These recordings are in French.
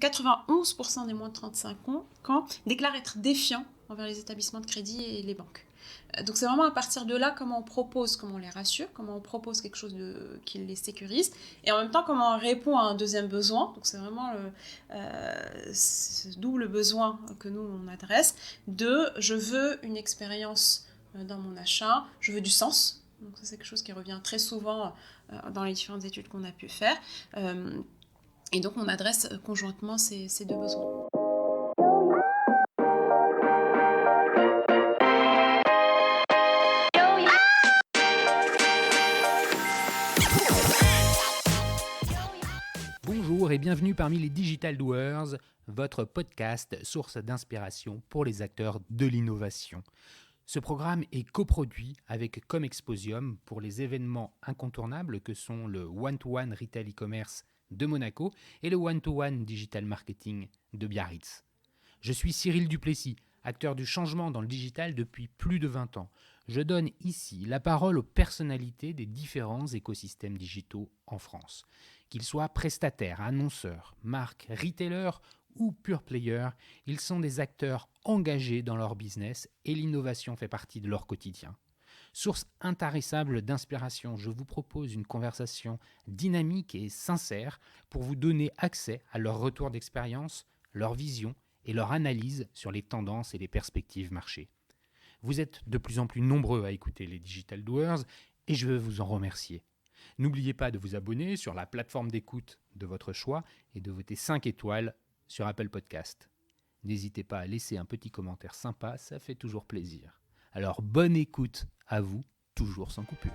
91% des moins de 35 ans déclarent être défiants envers les établissements de crédit et les banques. Donc c'est vraiment à partir de là comment on les rassure, comment on propose quelque chose qui les sécurise, et en même temps comment on répond à un deuxième besoin. Donc c'est vraiment ce double besoin que nous on adresse, je veux une expérience dans mon achat, je veux du sens. Donc ça, c'est quelque chose qui revient très souvent dans les différentes études qu'on a pu faire. Et donc on adresse conjointement ces deux besoins. Bonjour et bienvenue parmi les Digital Doers, votre podcast source d'inspiration pour les acteurs de l'innovation. Ce programme est coproduit avec Comexposium pour les événements incontournables que sont le One-to-One Retail e-commerce de Monaco et le One-to-One Digital Marketing de Biarritz. Je suis Cyril Duplessis, acteur du changement dans le digital depuis plus de 20 ans. Je donne ici la parole aux personnalités des différents écosystèmes digitaux en France. Qu'ils soient prestataires, annonceurs, marques, retailers ou pure players, ils sont des acteurs engagés dans leur business et l'innovation fait partie de leur quotidien. Source intarissable d'inspiration, je vous propose une conversation dynamique et sincère pour vous donner accès à leur retour d'expérience, leur vision et leur analyse sur les tendances et les perspectives marché. Vous êtes de plus en plus nombreux à écouter les Digital Doers et je veux vous en remercier. N'oubliez pas de vous abonner sur la plateforme d'écoute de votre choix et de voter 5 étoiles sur Apple Podcast. N'hésitez pas à laisser un petit commentaire sympa, ça fait toujours plaisir. Alors bonne écoute à vous, toujours sans coupure.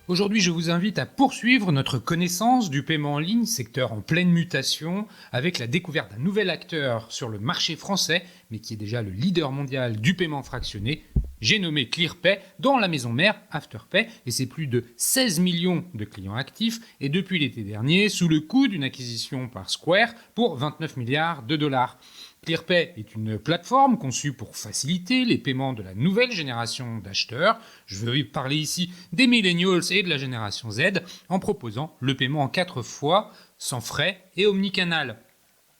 Aujourd'hui, je vous invite à poursuivre notre connaissance du paiement en ligne, secteur en pleine mutation, avec la découverte d'un nouvel acteur sur le marché français, mais qui est déjà le leader mondial du paiement fractionné. J'ai nommé ClearPay dans la maison mère Afterpay, et c'est plus de 16 millions de clients actifs, et depuis l'été dernier, sous le coup d'une acquisition par Square pour 29 milliards de dollars. ClearPay est une plateforme conçue pour faciliter les paiements de la nouvelle génération d'acheteurs. Je veux parler ici des millennials et de la génération Z en proposant le paiement en 4 fois, sans frais et omnicanal.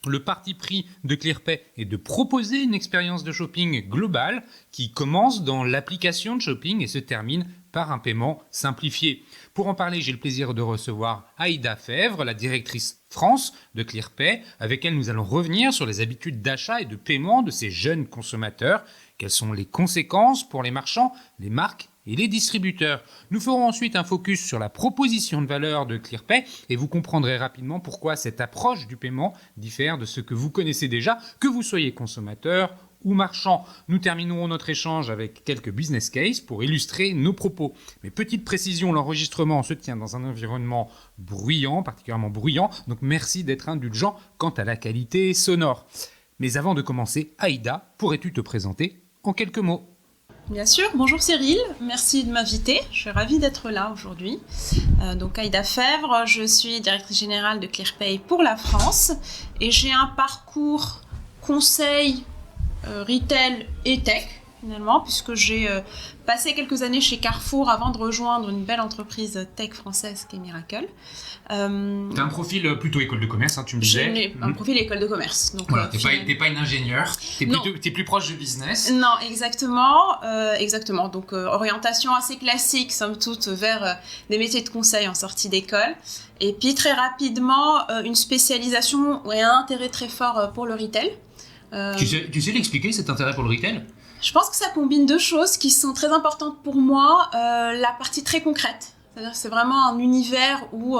Le parti pris de ClearPay est de proposer une expérience de shopping globale qui commence dans l'application de shopping et se termine par un paiement simplifié. Pour en parler, j'ai le plaisir de recevoir Aïda Fèvre, la directrice France de ClearPay, avec elle nous allons revenir sur les habitudes d'achat et de paiement de ces jeunes consommateurs. Quelles sont les conséquences pour les marchands, les marques et les distributeurs. Nous ferons ensuite un focus sur la proposition de valeur de ClearPay et vous comprendrez rapidement pourquoi cette approche du paiement diffère de ce que vous connaissez déjà, que vous soyez consommateur ou marchand. Nous terminerons notre échange avec quelques business cases pour illustrer nos propos. Mais petite précision, l'enregistrement se tient dans un environnement bruyant, particulièrement bruyant, donc merci d'être indulgent quant à la qualité sonore. Mais avant de commencer, Aïda, pourrais-tu te présenter en quelques mots ? Bien sûr, bonjour Cyril, merci de m'inviter, je suis ravie d'être là aujourd'hui. Donc Aïda Fèvre, je suis directrice générale de ClearPay pour la France et j'ai un parcours conseil, retail et tech finalement, puisque j'ai passé quelques années chez Carrefour avant de rejoindre une belle entreprise tech française qui est Miracle. T'as un profil plutôt école de commerce, tu me disais. J'ai un profil école de commerce. Donc, voilà, t'es pas une ingénieure, t'es plus proche du business. Non, exactement. Donc orientation assez classique, somme toute, vers des métiers de conseil en sortie d'école. Et puis très rapidement, une spécialisation et un intérêt très fort pour le retail. Tu sais l'expliquer, cet intérêt pour le retail ? Je pense que ça combine deux choses qui sont très importantes pour moi. La partie très concrète. C'est-à-dire que c'est vraiment un univers où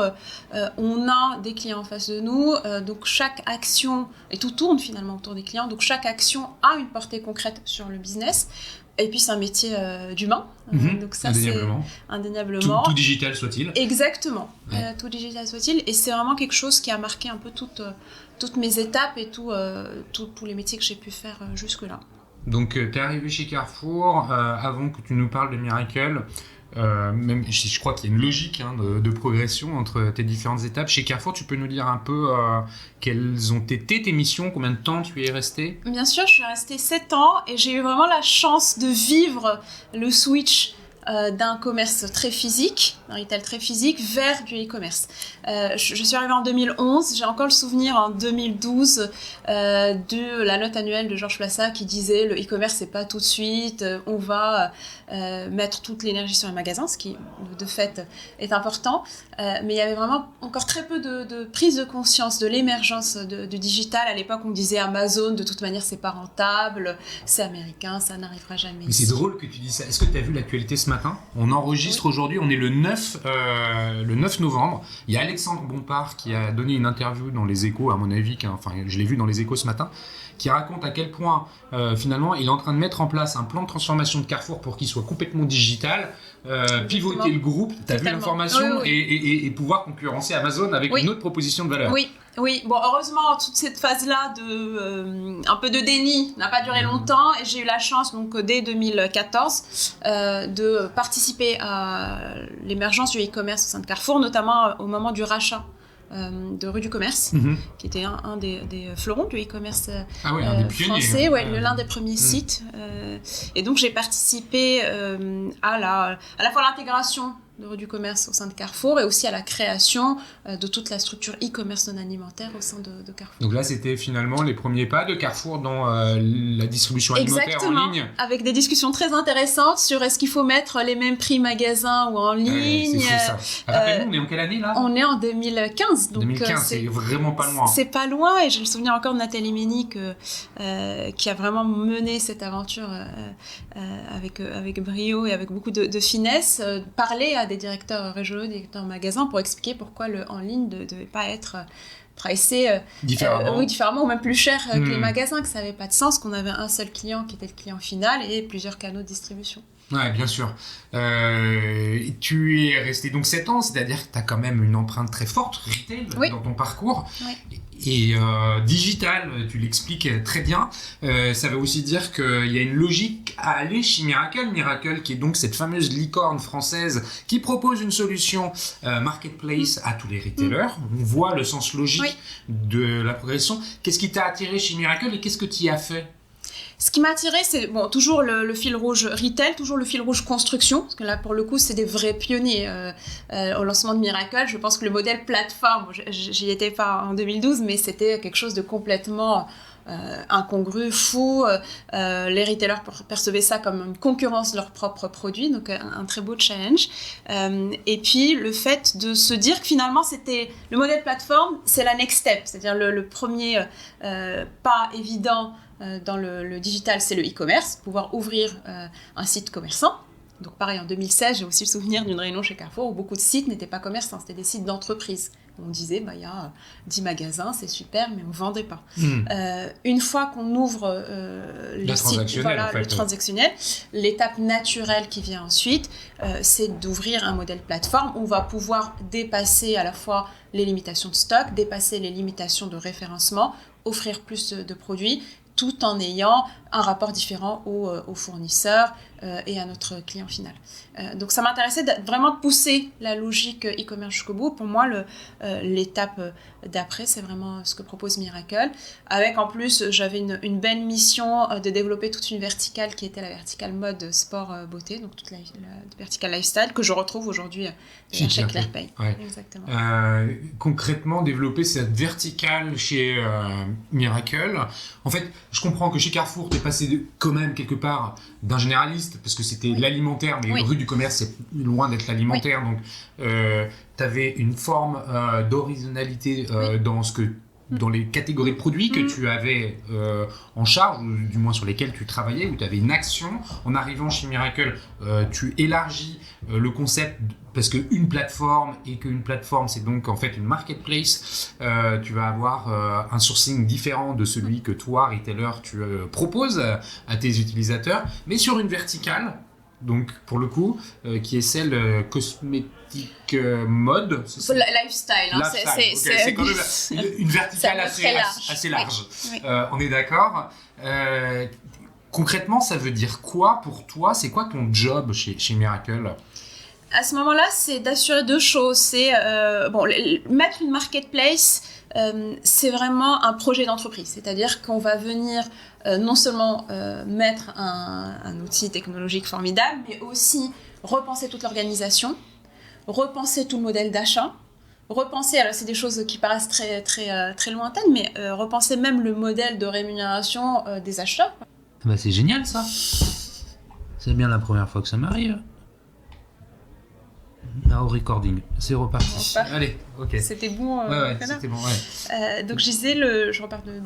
on a des clients en face de nous, donc chaque action, et tout tourne finalement autour des clients, donc chaque action a une portée concrète sur le business. Et puis c'est un métier d'humain, donc ça indéniablement. C'est indéniablement. Tout digital soit-il. Exactement, ouais. Tout digital soit-il, et c'est vraiment quelque chose qui a marqué un peu toutes mes étapes et tous les métiers que j'ai pu faire jusque-là. Donc tu es arrivé chez Carrefour avant que tu nous parles de Miracle. Même je crois qu'il y a une logique de progression entre tes différentes étapes. Chez Carrefour, tu peux nous dire un peu quelles ont été tes missions, combien de temps tu y es resté ? Bien sûr, je suis restée 7 ans et j'ai eu vraiment la chance de vivre le switch d'un commerce très physique, d'un retail très physique, vers du e-commerce. Je suis arrivée en 2011, j'ai encore le souvenir en 2012 de la note annuelle de Georges Plassat qui disait le e-commerce c'est pas tout de suite, on va mettre toute l'énergie sur les magasins, ce qui de fait est important, mais il y avait vraiment encore très peu de prise de conscience de l'émergence du digital. À l'époque on disait Amazon de toute manière c'est pas rentable, c'est américain, ça n'arrivera jamais. Mais c'est drôle que tu dis ça. Est-ce que tu as vu l'actualité ce matin ? On enregistre aujourd'hui, on est le 9 novembre. Il y a Alexandre Bompard qui a donné une interview dans Les Échos, à mon avis, je l'ai vu dans Les Échos ce matin, qui raconte à quel point finalement il est en train de mettre en place un plan de transformation de Carrefour pour qu'il soit complètement digital, pivoter le groupe, tu as vu l'information, et pouvoir concurrencer Amazon avec une autre proposition de valeur. Oui, bon, heureusement, toute cette phase-là un peu de déni n'a pas duré longtemps, et j'ai eu la chance, donc, dès 2014, de participer à l'émergence du e-commerce au sein de Carrefour, notamment au moment du rachat de Rue du Commerce, qui était un des fleurons du e-commerce un des pionniers, français, l'un des premiers sites. Et donc, j'ai participé à la fois à l'intégration de Rue du Commerce au sein de Carrefour et aussi à la création de toute la structure e-commerce non alimentaire au sein de Carrefour. Donc là, c'était finalement les premiers pas de Carrefour dans la distribution alimentaire en ligne. Avec des discussions très intéressantes sur est-ce qu'il faut mettre les mêmes prix magasin ou en ligne. C'est fou ça. Rappelle-nous, on est en quelle année là ? On est en 2015. Donc 2015, c'est vraiment pas loin. C'est pas loin, et j'ai le souvenir encore de Nathalie Ménic qui a vraiment mené cette aventure avec brio et avec beaucoup de finesse, parler à des directeurs régionaux, des directeurs magasins pour expliquer pourquoi le en ligne ne devait pas être pricé différemment ou même plus cher que les magasins, que ça n'avait pas de sens, qu'on avait un seul client qui était le client final et plusieurs canaux de distribution. Ouais, bien sûr. Tu es resté donc 7 ans, c'est-à-dire que tu as quand même une empreinte très forte retail dans ton parcours. Oui. Et digital, tu l'expliques très bien. Ça veut aussi dire qu'il y a une logique à aller chez Miracle. Miracle qui est donc cette fameuse licorne française qui propose une solution marketplace à tous les retailers. On voit le sens logique de la progression. Qu'est-ce qui t'a attiré chez Miracle et qu'est-ce que tu y as fait ? Ce qui m'a attiré, c'est toujours le fil rouge retail, toujours le fil rouge construction, parce que là, pour le coup, c'est des vrais pionniers au lancement de Miracle. Je pense que le modèle plateforme, j'y étais pas en 2012, mais c'était quelque chose de complètement incongru, fou. Les retailers percevaient ça comme une concurrence de leurs propres produits, donc un très beau challenge. Et puis, le fait de se dire que finalement, c'était le modèle plateforme, c'est la next step, c'est-à-dire le premier pas évident dans le digital, c'est le e-commerce, pouvoir ouvrir un site commerçant. Donc pareil, en 2016, j'ai aussi le souvenir d'une réunion chez Carrefour où beaucoup de sites n'étaient pas commerçants, c'était des sites d'entreprise. On disait, il y a 10 magasins, c'est super, mais on ne vendait pas. Une fois qu'on ouvre le site, le transactionnel, l'étape naturelle qui vient ensuite, c'est d'ouvrir un modèle plateforme où on va pouvoir dépasser à la fois les limitations de stock, dépasser les limitations de référencement, offrir plus de produits, tout en ayant un rapport différent aux fournisseurs et à notre client final. Donc ça m'intéressait vraiment de pousser la logique e-commerce jusqu'au bout. Pour moi, l'étape d'après, c'est vraiment ce que propose Miracle. Avec en plus, j'avais une belle mission de développer toute une verticale qui était la verticale mode, sport, beauté, donc toute la verticale lifestyle que je retrouve aujourd'hui chez Claire Pay. Ouais. Exactement. Concrètement, développer cette verticale chez Miracle. En fait, je comprends que chez Carrefour, tu es passé quand même quelque part d'un généraliste, parce que c'était l'alimentaire, mais Rue du Commerce, c'est loin d'être l'alimentaire. Donc, tu avais une forme d'horizontalité dans les catégories de produits que tu avais en charge, ou du moins sur lesquels tu travaillais, où tu avais une action. En arrivant chez Miracle, tu élargis le concept, parce qu'une plateforme, et qu'une plateforme, c'est donc en fait une marketplace, tu vas avoir un sourcing différent de celui que toi, retailer, tu proposes à tes utilisateurs, mais sur une verticale, donc pour le coup, qui est celle cosmétique mode. Lifestyle. C'est quand même une verticale assez large. Oui. On est d'accord. Concrètement, ça veut dire quoi pour toi ? C'est quoi ton job chez Miracle ? À ce moment-là, c'est d'assurer deux choses. C'est mettre une marketplace c'est vraiment un projet d'entreprise. C'est-à-dire qu'on va venir non seulement mettre un outil technologique formidable, mais aussi repenser toute l'organisation, repenser tout le modèle d'achat, repenser, alors c'est des choses qui paraissent très lointaines, mais repenser même le modèle de rémunération des acheteurs. Bah c'est génial ça. C'est bien la première fois que ça m'arrive. Now recording, c'est reparti. Bon, allez, ok. C'était bon. Ouais, c'était bon, ouais. Donc je disais, je repars de...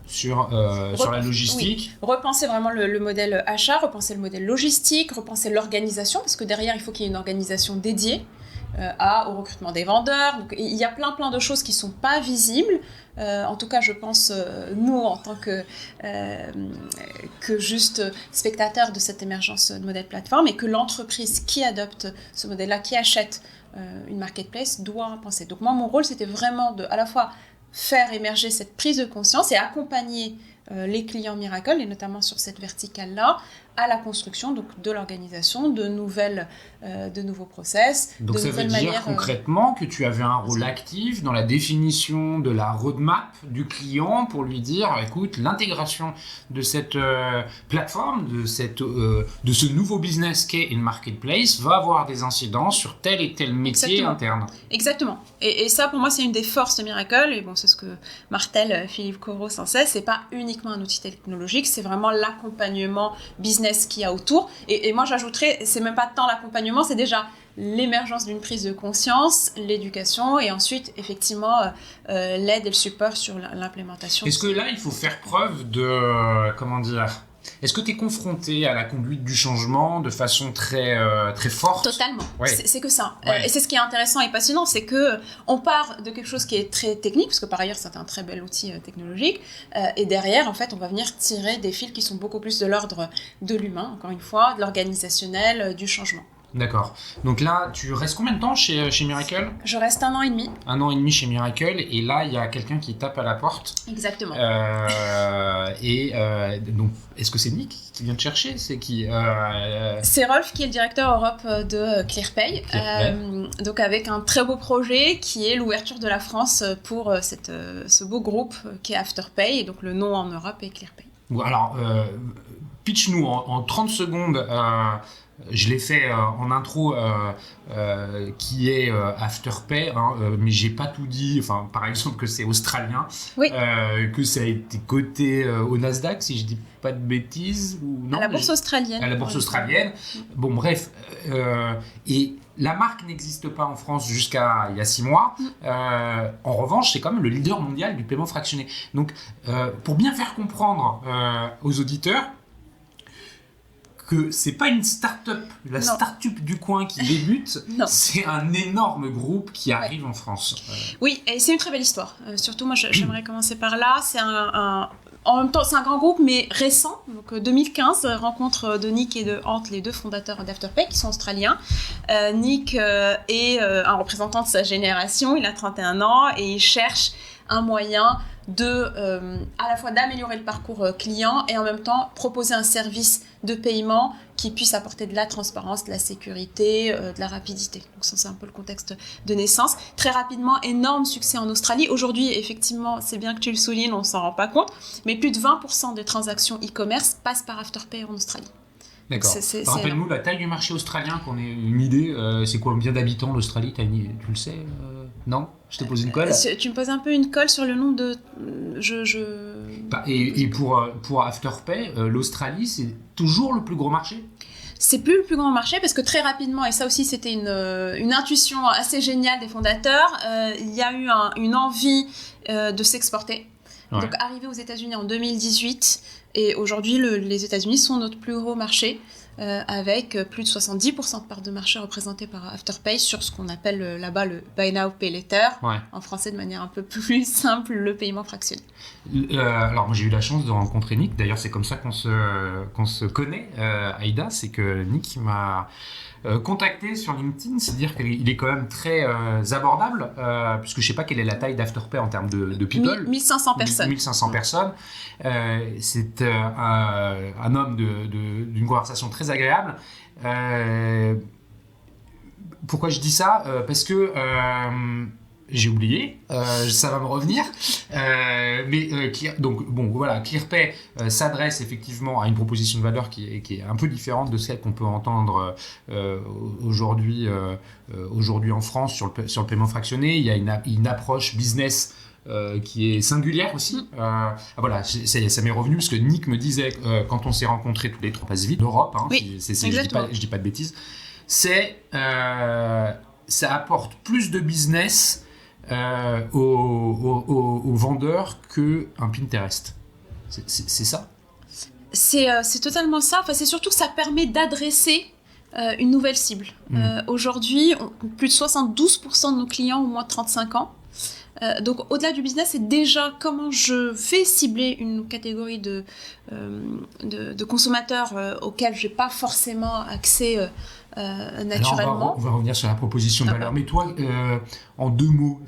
sur la logistique. Oui. Repenser vraiment le modèle achat, repenser le modèle logistique, repenser l'organisation, parce que derrière, il faut qu'il y ait une organisation dédiée au recrutement des vendeurs. Donc, il y a plein de choses qui ne sont pas visibles. En tout cas, je pense, nous, en tant que juste spectateurs de cette émergence de modèle plateforme, et que l'entreprise qui adopte ce modèle-là, qui achète une marketplace, doit penser. Donc moi, mon rôle, c'était vraiment à la fois faire émerger cette prise de conscience et accompagner les clients Miracle, et notamment sur cette verticale-là, à la construction donc, de l'organisation, de nouveaux process. Donc de ça veut dire concrètement que tu avais un rôle actif dans la définition de la roadmap du client pour lui dire, écoute, l'intégration de cette plateforme, de ce nouveau business qu'est une marketplace va avoir des incidences sur tel et tel métier interne. Exactement. Et ça, pour moi, c'est une des forces de Miracle. Et bon, c'est ce que martèle Philippe Corot sans cesse. C'est pas uniquement un outil technologique, c'est vraiment l'accompagnement business qu'il y a autour. Et moi, j'ajouterais, c'est même pas tant l'accompagnement, c'est déjà l'émergence d'une prise de conscience, l'éducation, et ensuite, effectivement, l'aide et le support sur l'implémentation. Est-ce que là, il faut faire preuve de... comment dire ? Est-ce que tu es confronté à la conduite du changement de façon très forte ? Totalement. Ouais. C'est que ça. Ouais. Et c'est ce qui est intéressant et passionnant, c'est qu'on part de quelque chose qui est très technique, parce que par ailleurs, c'est un très bel outil technologique, et derrière, en fait, on va venir tirer des fils qui sont beaucoup plus de l'ordre de l'humain, encore une fois, de l'organisationnel, du changement. D'accord. Donc là, tu restes combien de temps chez Miracle ? Je reste 1 an et demi. 1 an et demi chez Miracle, et là, il y a quelqu'un qui tape à la porte. Exactement. Donc, est-ce que c'est Nick qui vient te chercher ? C'est qui C'est Rolf qui est le directeur Europe de ClearPay. Donc avec un très beau projet qui est l'ouverture de la France pour ce beau groupe qui est Afterpay, et donc le nom en Europe est ClearPay. Alors, pitch-nous en 30 secondes. Je l'ai fait en intro, qui est Afterpay, mais j'ai pas tout dit. Enfin, par exemple, que c'est australien, oui. Que ça a été coté au Nasdaq, si je dis pas de bêtises, ou non ? À la bourse australienne. À la bourse australienne. Bon, bref. Et la marque n'existe pas en France jusqu'à il y a 6 mois. En revanche, c'est quand même le leader mondial du paiement fractionné. Donc, pour bien faire comprendre aux auditeurs que c'est pas une start-up, start-up du coin qui débute, c'est un énorme groupe qui arrive en France. Oui, et c'est une très belle histoire. Surtout, moi, j'aimerais commencer par là. C'est en même temps, c'est un grand groupe, mais récent. Donc, 2015, rencontre de Nick et de Ant, les deux fondateurs d'Afterpay, qui sont australiens. Nick est un représentant de sa génération, il a 31 ans, et il cherche un moyen à la fois d'améliorer le parcours client et en même temps proposer un service de paiement qui puisse apporter de la transparence, de la sécurité, de la rapidité. Donc ça, c'est un peu le contexte de naissance. Très rapidement, énorme succès en Australie. Aujourd'hui, effectivement, c'est bien que tu le soulignes, on ne s'en rend pas compte, mais plus de 20% des transactions e-commerce passent par Afterpay en Australie. D'accord. Rappelle-nous la taille du marché australien, qu'on ait une idée. C'est combien d'habitants l'Australie ? Tu le sais Non ? Je t'ai posé une colle. Tu me poses un peu une colle sur le nombre de... Et pour Afterpay, l'Australie, c'est toujours le plus gros marché ? C'est plus le plus grand marché parce que très rapidement, et ça aussi c'était une intuition assez géniale des fondateurs, il y a eu une envie de s'exporter. Ouais. Donc arrivé aux États-Unis en 2018, et aujourd'hui les États-Unis sont notre plus gros marché, avec plus de 70% de parts de marché représentées par Afterpay sur ce qu'on appelle là-bas le Buy Now Pay Later, en français de manière un peu plus simple, le paiement fractionné. Alors moi j'ai eu la chance de rencontrer Nick, d'ailleurs c'est comme ça qu'on se connaît, Aïda, c'est que Nick m'a contacté sur LinkedIn, c'est dire qu'il est quand même très abordable, puisque je sais pas quelle est la taille d'Afterpay en termes de people. 1500 personnes. 1500 personnes. C'est un homme d'une conversation très agréable. Pourquoi je dis ça ? Parce que j'ai oublié, ça va me revenir. Donc voilà, ClearPay s'adresse effectivement à une proposition de valeur qui est un peu différente de celle qu'on peut entendre aujourd'hui en France sur le paiement fractionné. Il y a une approche business qui est singulière aussi. Voilà, ça m'est revenu parce que Nick me disait quand on s'est rencontrés tous les trois, passe vite, d'Europe, hein, oui, je dis pas de bêtises, ça apporte plus de business aux vendeurs qu'un Pinterest. C'est ça ? C'est totalement ça. Enfin, c'est surtout que ça permet d'adresser une nouvelle cible. Aujourd'hui, plus de 72% de nos clients ont moins de 35 ans. Donc au-delà du business, c'est déjà comment je vais cibler une catégorie de consommateurs auxquels je n'ai pas forcément accès naturellement. Alors on va revenir sur la proposition de valeur. Mais toi, en 2 mots,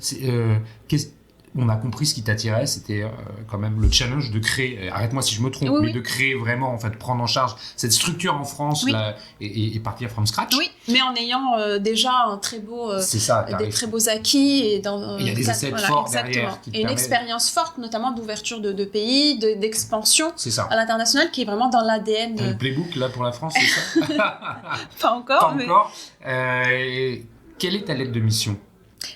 on a compris ce qui t'attirait, c'était quand même le challenge de créer, arrête-moi si je me trompe, mais de créer vraiment, en fait, prendre en charge cette structure en France là, et partir from scratch. Oui, mais en ayant déjà un très beau, des très beaux acquis. Et il y a des assets forts derrière. Et une expérience forte, notamment d'ouverture de pays, d'expansion à l'international, qui est vraiment dans l'ADN. Le playbook là pour la France, c'est ça? Pas encore. Pas encore. Quelle est ta lettre de mission?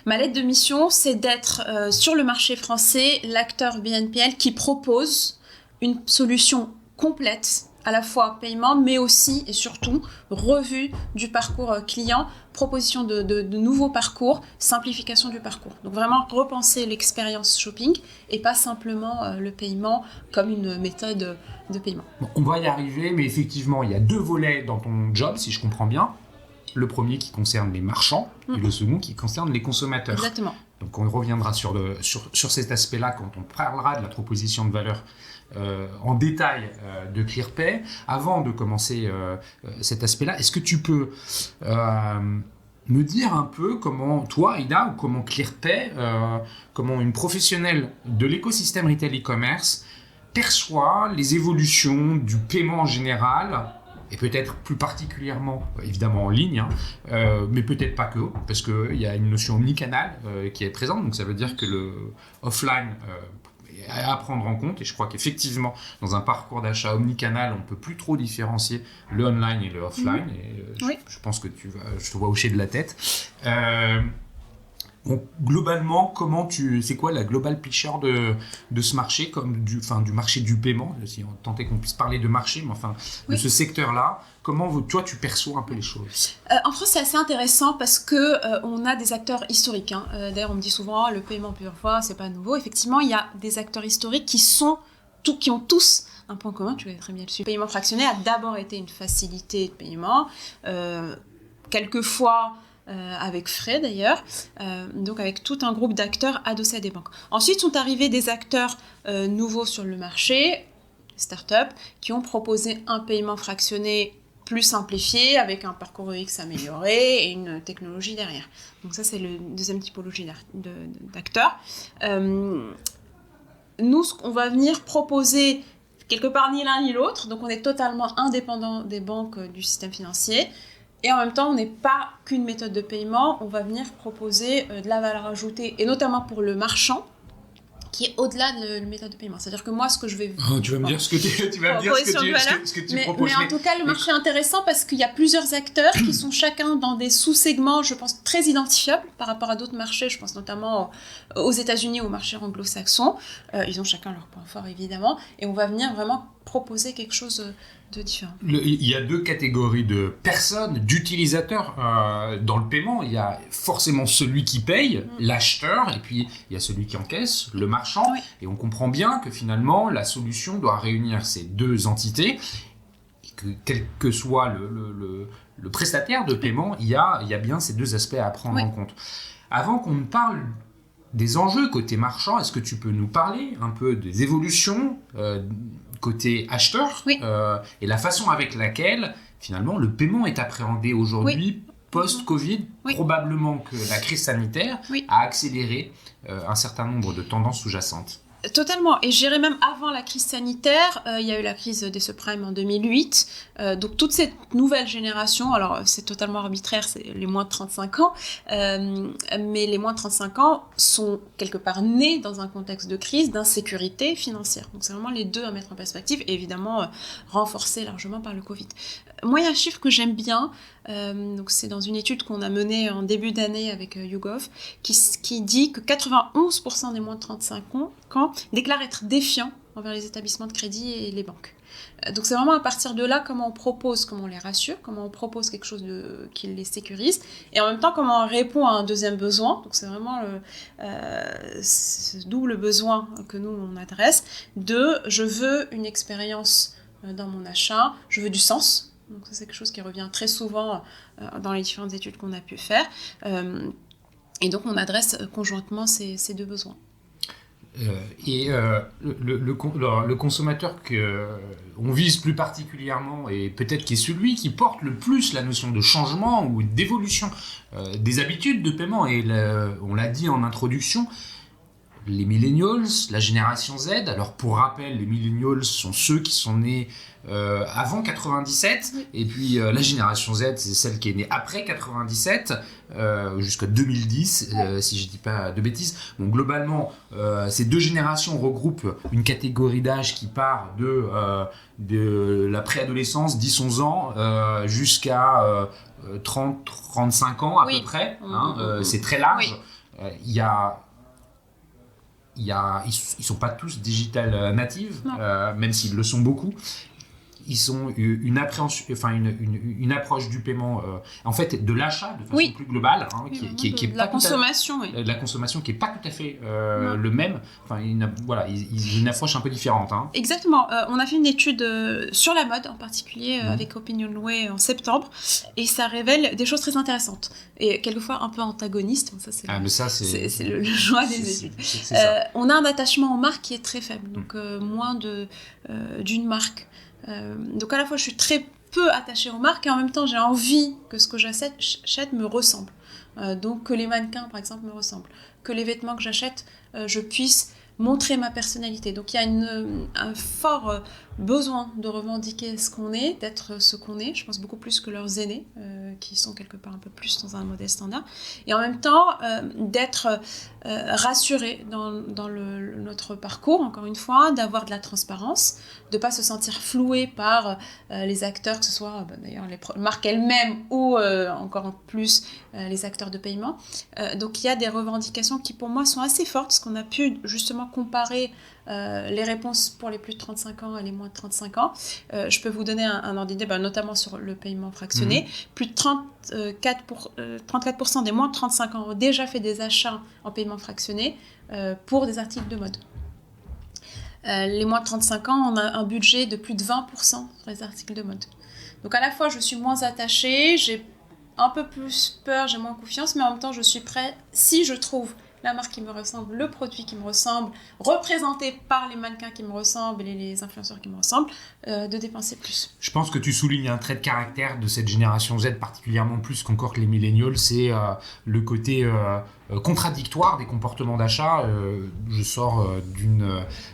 Ma lettre de mission, c'est d'être sur le marché français l'acteur BNPL qui propose une solution complète, à la fois paiement, mais aussi et surtout revue du parcours client, proposition de nouveaux parcours, simplification du parcours. Donc vraiment repenser l'expérience shopping et pas simplement le paiement comme une méthode de paiement. Bon, on va y arriver, mais effectivement, il y a 2 volets dans ton job, si je comprends bien. Le premier qui concerne les marchands et le second qui concerne les consommateurs. Exactement. Donc on reviendra sur cet aspect-là quand on parlera de la proposition de valeur en détail de ClearPay. Avant de commencer cet aspect-là, est-ce que tu peux me dire un peu comment toi, Ida, ou comment ClearPay, comment une professionnelle de l'écosystème retail e-commerce perçoit les évolutions du paiement en général, et peut-être plus particulièrement, évidemment en ligne, mais peut-être pas que, parce qu'il y a une notion omnicanal qui est présente, donc ça veut dire que le offline est à prendre en compte, et je crois qu'effectivement, dans un parcours d'achat omnicanal, on ne peut plus trop différencier le online et le offline, et je pense que je te vois hocher de la tête. Donc, globalement, c'est quoi la global picture de ce marché, comme du marché du paiement, si on tentait qu'on puisse parler de marché, mais enfin de ce secteur-là, comment toi tu perçois un peu les choses? En France, c'est assez intéressant parce que on a des acteurs historiques. D'ailleurs, on me dit souvent le paiement plusieurs fois, c'est pas nouveau. Effectivement, il y a des acteurs historiques qui ont tous un point commun. Tu connais très bien le sujet. Le paiement fractionné a d'abord été une facilité de paiement, quelquefois. Avec frais d'ailleurs, donc avec tout un groupe d'acteurs adossés à des banques. Ensuite sont arrivés des acteurs nouveaux sur le marché, start-up, qui ont proposé un paiement fractionné plus simplifié, avec un parcours UX amélioré et une technologie derrière. Donc ça, c'est la deuxième typologie d'acteurs. Nous, on va venir proposer quelque part ni l'un ni l'autre, donc on est totalement indépendant des banques du système financier. Et en même temps, on n'est pas qu'une méthode de paiement, on va venir proposer de la valeur ajoutée, et notamment pour le marchand, qui est au-delà de la méthode de paiement. C'est-à-dire que moi, ce que je vais... tu vas me dire ce que tu proposes. Mais en tout cas, le marché est intéressant parce qu'il y a plusieurs acteurs qui sont chacun dans des sous-segments, je pense, très identifiables par rapport à d'autres marchés. Je pense notamment aux États-Unis, au marché anglo-saxon. Ils ont chacun leur point fort, évidemment. Et on va venir vraiment proposer quelque chose de différent. Il y a 2 catégories de personnes, d'utilisateurs dans le paiement. Il y a forcément celui qui paye, l'acheteur, et puis il y a celui qui encaisse, le marchand. Oui. Et on comprend bien que finalement, la solution doit réunir ces 2 entités, et que quel que soit le prestataire de paiement, il y a bien ces 2 aspects à prendre en compte. Avant qu'on ne parle des enjeux côté marchand, est-ce que tu peux nous parler un peu des évolutions côté acheteur et la façon avec laquelle finalement le paiement est appréhendé aujourd'hui post-Covid? Probablement que la crise sanitaire a accéléré un certain nombre de tendances sous-jacentes. Totalement. Et je dirais même avant la crise sanitaire, il y a eu la crise des subprimes en 2008. Donc toute cette nouvelle génération, alors c'est totalement arbitraire, c'est les moins de 35 ans, mais les moins de 35 ans sont quelque part nés dans un contexte de crise, d'insécurité financière. Donc c'est vraiment les deux à mettre en perspective et évidemment renforcés largement par le Covid. Moi, il y a un chiffre que j'aime bien, donc c'est dans une étude qu'on a menée en début d'année avec YouGov, qui dit que 91% des moins de 35 ans déclarent être défiants envers les établissements de crédit et les banques. Donc c'est vraiment à partir de là comment on propose, comment on les rassure, comment on propose quelque chose qui les sécurise, et en même temps comment on répond à un deuxième besoin. Donc c'est vraiment ce double besoin que nous on adresse, je veux une expérience dans mon achat, je veux du sens. Donc ça, c'est quelque chose qui revient très souvent dans les différentes études qu'on a pu faire. Et donc, on adresse conjointement ces deux besoins. Le consommateur qu'on vise plus particulièrement et peut-être qui est celui qui porte le plus la notion de changement ou d'évolution des habitudes de paiement, et on l'a dit en introduction, les millennials, la génération Z. Alors pour rappel, les millennials sont ceux qui sont nés avant 97, et puis la génération Z, c'est celle qui est née après 97, jusqu'à 2010, si je ne dis pas de bêtises. Bon, globalement, ces deux générations regroupent une catégorie d'âge qui part de la préadolescence, 10-11 ans, jusqu'à 30-35 ans à peu près. C'est très large. Oui. Ils sont pas tous digital natives, même s'ils le sont beaucoup. Ils ont une approche du paiement, en fait, de l'achat de façon plus globale, qui est la consommation, de la consommation qui est pas tout à fait le même. Enfin, ils ont une approche un peu différente. Exactement. On a fait une étude sur la mode en particulier avec Opinionway en septembre, et ça révèle des choses très intéressantes et quelquefois un peu antagonistes. Ça, c'est le joie des études. On a un attachement aux marques qui est très faible, donc moins d'une marque. Donc à la fois je suis très peu attachée aux marques et en même temps j'ai envie que ce que j'achète me ressemble, donc que les mannequins par exemple me ressemblent, que les vêtements que j'achète je puisse montrer ma personnalité. Donc il y a un fort besoin de revendiquer ce qu'on est, d'être ce qu'on est, je pense beaucoup plus que leurs aînés qui sont quelque part un peu plus dans un modèle standard, et en même temps d'être rassurés dans notre parcours, encore une fois, d'avoir de la transparence, de ne pas se sentir floué par les acteurs, que ce soit d'ailleurs les marques elles-mêmes ou encore plus les acteurs de paiement. Donc il y a des revendications qui pour moi sont assez fortes, parce qu'on a pu justement comparer les réponses pour les plus de 35 ans et les moins de 35 ans. Je peux vous donner un ordre d'idée, notamment sur le paiement fractionné. Plus de 34% des moins de 35 ans ont déjà fait des achats en paiement fractionné pour des articles de mode. Les moins de 35 ans, on a un budget de plus de 20% sur les articles de mode. Donc à la fois, je suis moins attachée, j'ai un peu plus peur, j'ai moins confiance, mais en même temps, je suis prête, si je trouve la marque qui me ressemble, le produit qui me ressemble, représenté par les mannequins qui me ressemblent et les influenceurs qui me ressemblent, de dépenser plus. Je pense que tu soulignes un trait de caractère de cette génération Z, particulièrement plus qu'encore que les millennials, c'est le côté contradictoire des comportements d'achat. Je sors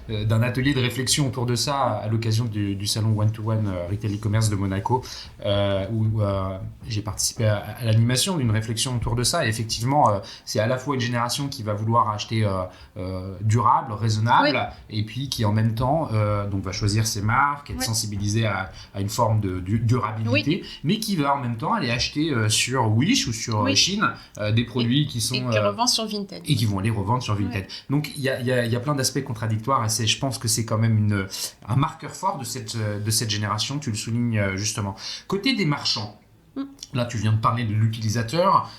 d'un atelier de réflexion autour de ça à l'occasion du salon One-to-One Retail e-commerce de Monaco, où j'ai participé à l'animation d'une réflexion autour de ça. Et effectivement, c'est à la fois une génération qui va vouloir acheter durable, raisonnable, et puis qui en même temps donc va choisir ses marques, être sensibilisée à une forme de durabilité, mais qui va en même temps aller acheter sur Wish ou sur Shein des produits qui sont... revendent sur Vinted. Et qui vont aller revendre sur Vinted. Donc il y a plein d'aspects contradictoires, et je pense que c'est quand même un marqueur fort de cette génération, tu le soulignes justement. Côté des marchands, là, tu viens de parler de l'utilisateur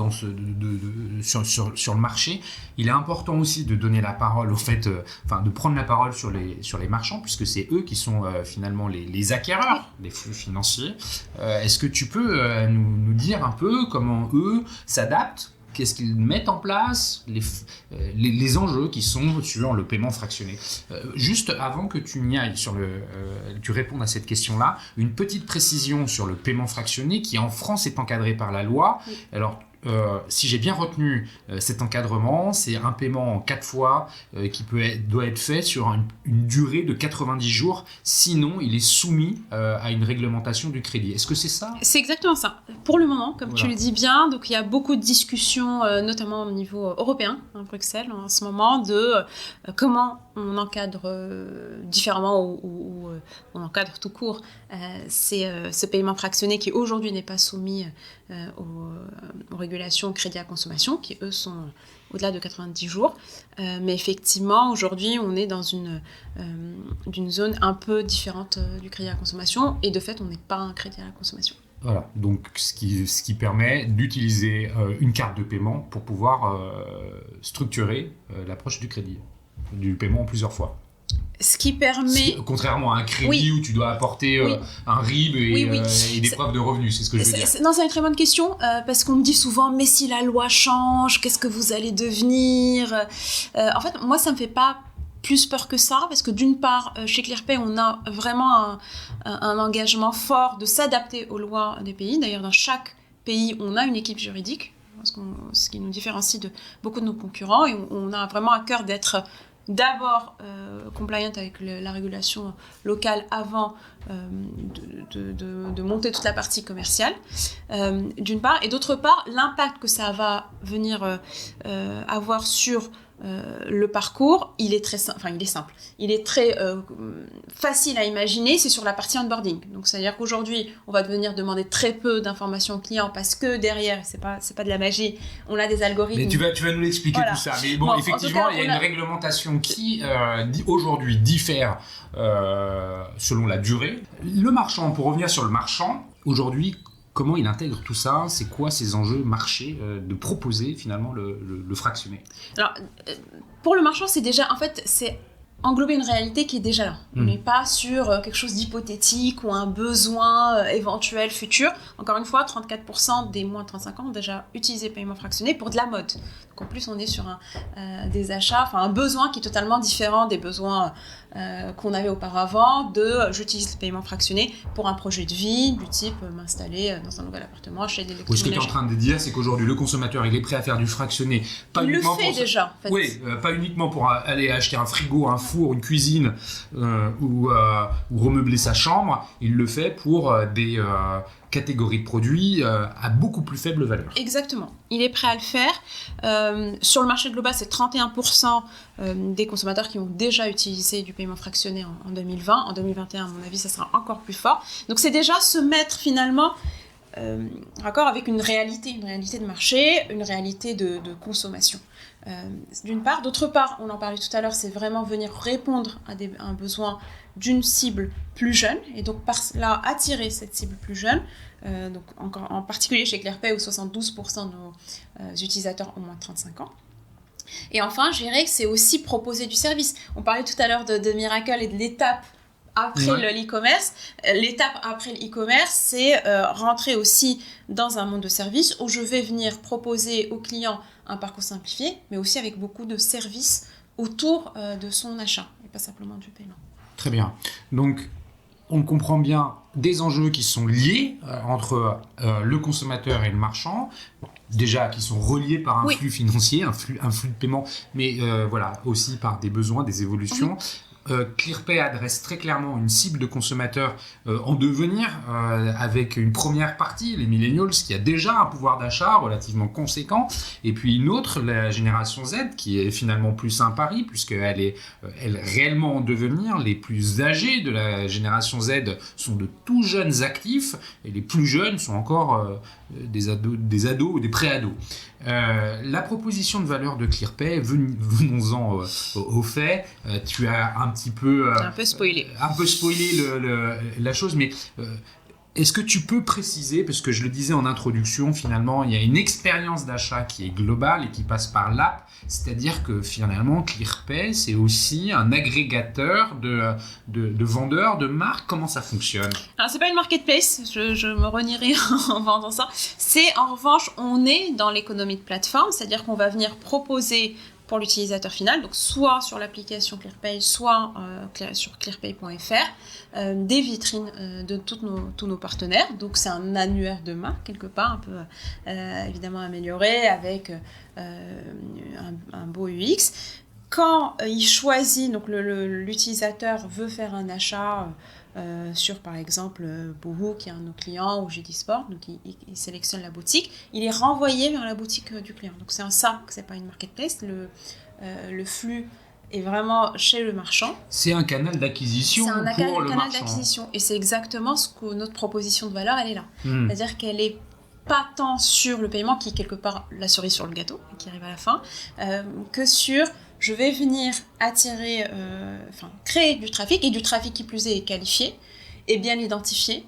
sur le marché. Il est important aussi de donner la parole de prendre la parole sur les marchands, puisque c'est eux qui sont finalement les acquéreurs des flux financiers. Est-ce que tu peux nous dire un peu comment eux s'adaptent? Qu'est-ce qu'ils mettent en place, les enjeux qui sont sur le paiement fractionné. Juste avant que tu n'y ailles, tu répondes à cette question-là, une petite précision sur le paiement fractionné qui en France est encadré par la loi. Alors, si j'ai bien retenu cet encadrement, c'est un paiement en 4 fois qui doit être fait sur une durée de 90 jours, sinon il est soumis à une réglementation du crédit. Est-ce que c'est ça ? C'est exactement ça. Pour le moment, comme tu le dis bien, donc il y a beaucoup de discussions, notamment au niveau européen, à Bruxelles, en ce moment, de comment on encadre différemment ou on encadre tout court ce paiement fractionné qui aujourd'hui n'est pas soumis aux régulations crédit à consommation, qui eux sont au-delà de 90 jours. Mais effectivement, aujourd'hui, on est dans une zone un peu différente du crédit à consommation et de fait, on n'est pas un crédit à la consommation. Voilà, donc ce qui permet d'utiliser une carte de paiement pour pouvoir structurer l'approche du crédit, du paiement en plusieurs fois. Ce qui permet... Contrairement à un crédit où tu dois apporter un RIB et des preuves de revenus, c'est ce que je veux dire. Non, c'est une très bonne question, parce qu'on me dit souvent, mais si la loi change, qu'est-ce que vous allez devenir ? En fait, moi, ça ne me fait pas plus peur que ça, parce que d'une part, chez ClearPay, on a vraiment un engagement fort de s'adapter aux lois des pays. D'ailleurs, dans chaque pays, on a une équipe juridique, ce qui nous différencie de beaucoup de nos concurrents, et on a vraiment à cœur d'être d'abord compliant avec la régulation locale avant de monter toute la partie commerciale, d'une part, et d'autre part, l'impact que ça va venir avoir sur le parcours, il est simple, il est très facile à imaginer, c'est sur la partie onboarding. Donc c'est-à-dire qu'aujourd'hui, on va venir demander très peu d'informations aux clients parce que derrière, c'est pas de la magie, on a des algorithmes. Mais tu vas nous l'expliquer tout ça. Mais bon, effectivement, il y a une réglementation qui aujourd'hui diffère selon la durée. Le marchand, pour revenir sur le marchand, aujourd'hui, comment il intègre tout ça ? C'est quoi ces enjeux marché de proposer finalement le fractionné ? Alors, pour le marchand, c'est déjà, en fait, c'est englober une réalité qui est déjà là. On n'est pas sur quelque chose d'hypothétique ou un besoin éventuel futur. Encore une fois, 34% des moins de 35 ans ont déjà utilisé le paiement fractionné pour de la mode. Donc en plus, on est sur des achats, un besoin qui est totalement différent des besoins qu'on avait auparavant j'utilise le paiement fractionné pour un projet de vie du type m'installer dans un nouvel appartement, acheter des électroménagers. Ce que tu es en train de dire, c'est qu'aujourd'hui, le consommateur, il est prêt à faire du fractionné. Il le fait déjà, en fait. Oui, pas uniquement pour aller acheter un frigo, un four, une cuisine ou remeubler sa chambre. Il le fait pour des catégories de produits à beaucoup plus faible valeur. Exactement. Il est prêt à le faire. Sur le marché global, c'est 31% des consommateurs qui ont déjà utilisé du paiement fractionné en 2020. En 2021, à mon avis, ça sera encore plus fort. Donc, c'est déjà se mettre finalement raccord avec une réalité de marché, une réalité de consommation. D'une part. D'autre part, on en parlait tout à l'heure, c'est vraiment venir répondre à un besoin d'une cible plus jeune, et donc par là attirer cette cible plus jeune, donc en particulier chez ClearPay où 72% de nos utilisateurs ont moins de 35 ans. Et enfin, je dirais que c'est aussi proposer du service. On parlait tout à l'heure de Miracle et de l'étape après l'e-commerce. L'étape après l'e-commerce, c'est rentrer aussi dans un monde de services où je vais venir proposer aux clients un parcours simplifié, mais aussi avec beaucoup de services autour de son achat, et pas simplement du paiement. Très bien. Donc, on comprend bien des enjeux qui sont liés entre le consommateur et le marchand, déjà qui sont reliés par un flux financier, un flux de paiement, mais aussi par des besoins, des évolutions. ClearPay adresse très clairement une cible de consommateurs en devenir, avec une première partie, les millennials, qui a déjà un pouvoir d'achat relativement conséquent, et puis une autre, la génération Z, qui est finalement plus un pari, puisqu'elle est réellement en devenir. Les plus âgés de la génération Z sont de tout jeunes actifs, et les plus jeunes sont encore des ados ou des pré-ados. La proposition de valeur de ClearPay, venons-en au fait. Tu as un peu spoilé la chose, mais est-ce que tu peux préciser, parce que je le disais en introduction, finalement, il y a une expérience d'achat qui est globale et qui passe par l'app, c'est-à-dire que finalement, ClearPay, c'est aussi un agrégateur de vendeurs, de marques. Comment ça fonctionne ? Alors, c'est pas une marketplace, je me renierai en vendant ça. C'est, en revanche, on est dans l'économie de plateforme, c'est-à-dire qu'on va venir proposer pour l'utilisateur final, donc soit sur l'application ClearPay, soit sur clearpay.fr, des vitrines de tous nos partenaires. Donc c'est un annuaire de marque quelque part, un peu évidemment amélioré avec un beau UX. Quand il choisit, donc l'utilisateur veut faire un achat sur par exemple Boohoo qui est un de nos clients ou GD Sport, donc il sélectionne la boutique, il est renvoyé vers la boutique du client. Donc c'est en ça que c'est pas une marketplace, le flux est vraiment chez le marchand. C'est un canal d'acquisition pour le marchand. C'est un canal d'acquisition et c'est exactement ce que notre proposition de valeur elle est là. C'est-à-dire qu'elle est pas tant sur le paiement qui est quelque part la cerise sur le gâteau qui arrive à la fin, que sur je vais venir attirer, créer du trafic, et du trafic qui plus est qualifié, et bien identifié,